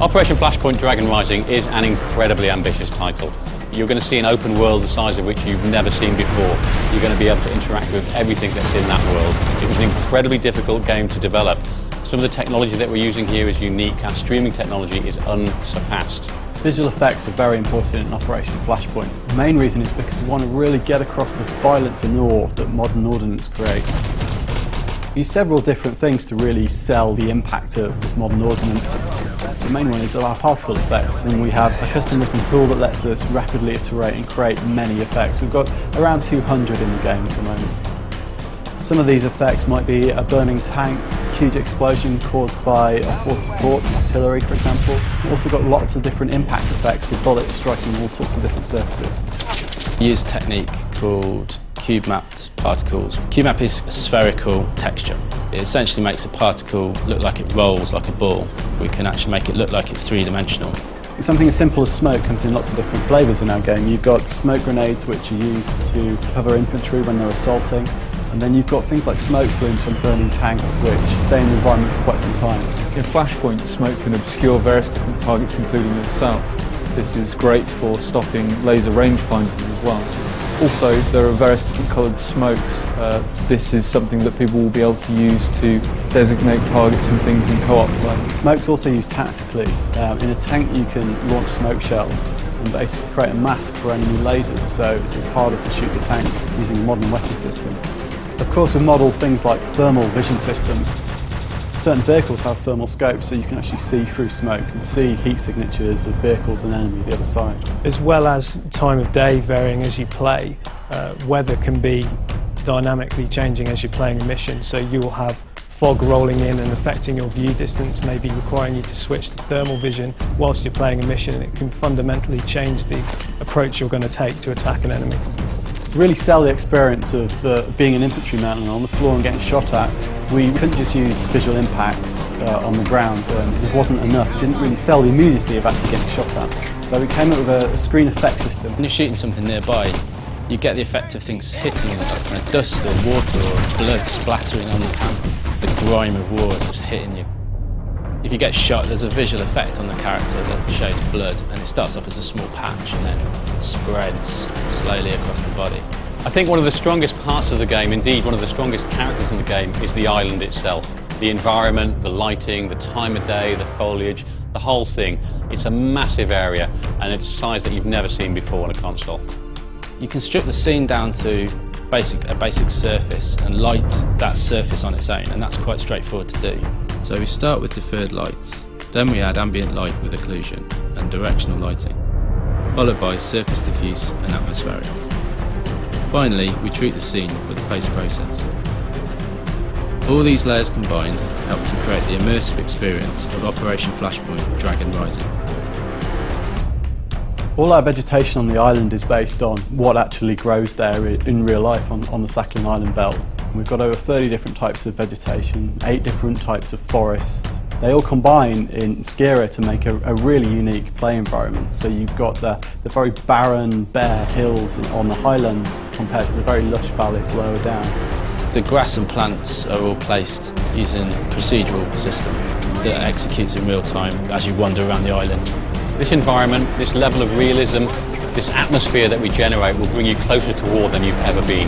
Operation Flashpoint Dragon Rising is an incredibly ambitious title. You're going to see an open world the size of which you've never seen before. You're going to be able to interact with everything that's in that world. It was an incredibly difficult game to develop. Some of the technology that we're using here is unique. Our streaming technology is unsurpassed. Visual effects are very important in Operation Flashpoint. The main reason is because we want to really get across the violence and awe that modern ordnance creates. We use several different things to really sell the impact of this modern ordnance. The main one is our particle effects, and we have a custom written tool that lets us rapidly iterate and create many effects. We've got around 200 in the game at the moment. Some of these effects might be a burning tank, huge explosion caused by off-board support, artillery for example. We've also got lots of different impact effects with bullets striking all sorts of different surfaces. We use a technique called cube-mapped particles. Cube-map is a spherical texture. It essentially makes a particle look like it rolls like a ball. We can actually make it look like it's three-dimensional. Something as simple as smoke comes in lots of different flavours in our game. You've got smoke grenades which are used to cover infantry when they're assaulting, and then you've got things like smoke plumes from burning tanks which stay in the environment for quite some time. In Flashpoint, smoke can obscure various different targets including yourself. This is great for stopping laser rangefinders as well. Also, there are various different coloured smokes. This is something that people will be able to use to designate targets and things in co-op play. Smoke's also used tactically. In a tank you can launch smoke shells and basically create a mask for enemy lasers, so it's harder to shoot the tank using a modern weapon system. Of course, we've modelled things like thermal vision systems. Certain vehicles have thermal scopes, so you can actually see through smoke and see heat signatures of vehicles and enemy the other side. As well as time of day varying as you play, weather can be dynamically changing as you're playing a mission, so you will have fog rolling in and affecting your view distance, maybe requiring you to switch to thermal vision whilst you're playing a mission, and it can fundamentally change the approach you're going to take to attack an enemy. To really sell the experience of being an infantryman and on the floor and getting shot at, we couldn't just use visual impacts on the ground. It wasn't enough. It didn't really sell the immediacy of actually getting shot at. So we came up with a screen effect system. When you're shooting something nearby, you get the effect of things hitting you, like kind of dust or water or blood splattering on the camera. The grime of war is just hitting you. If you get shot, there's a visual effect on the character that shows blood, and it starts off as a small patch and then spreads slowly across the body. I think one of the strongest parts of the game, indeed one of the strongest characters in the game, is the island itself. The environment, the lighting, the time of day, the foliage, the whole thing. It's a massive area, and it's a size that you've never seen before on a console. You can strip the scene down to a basic surface and light that surface on its own, and that's quite straightforward to do. So we start with deferred lights, then we add ambient light with occlusion and directional lighting, followed by surface diffuse and atmospherics. Finally, we treat the scene with a post-process. All these layers combined help to create the immersive experience of Operation Flashpoint Dragon Rising. All our vegetation on the island is based on what actually grows there in real life on the Sakhalin Island belt. We've got over 30 different types of vegetation, 8 different types of forests. They all combine in Skira to make a really unique play environment. So you've got the very barren, bare hills on the highlands compared to the very lush valleys lower down. The grass and plants are all placed using a procedural system that executes in real time as you wander around the island. This environment, this level of realism, this atmosphere that we generate will bring you closer to war than you've ever been.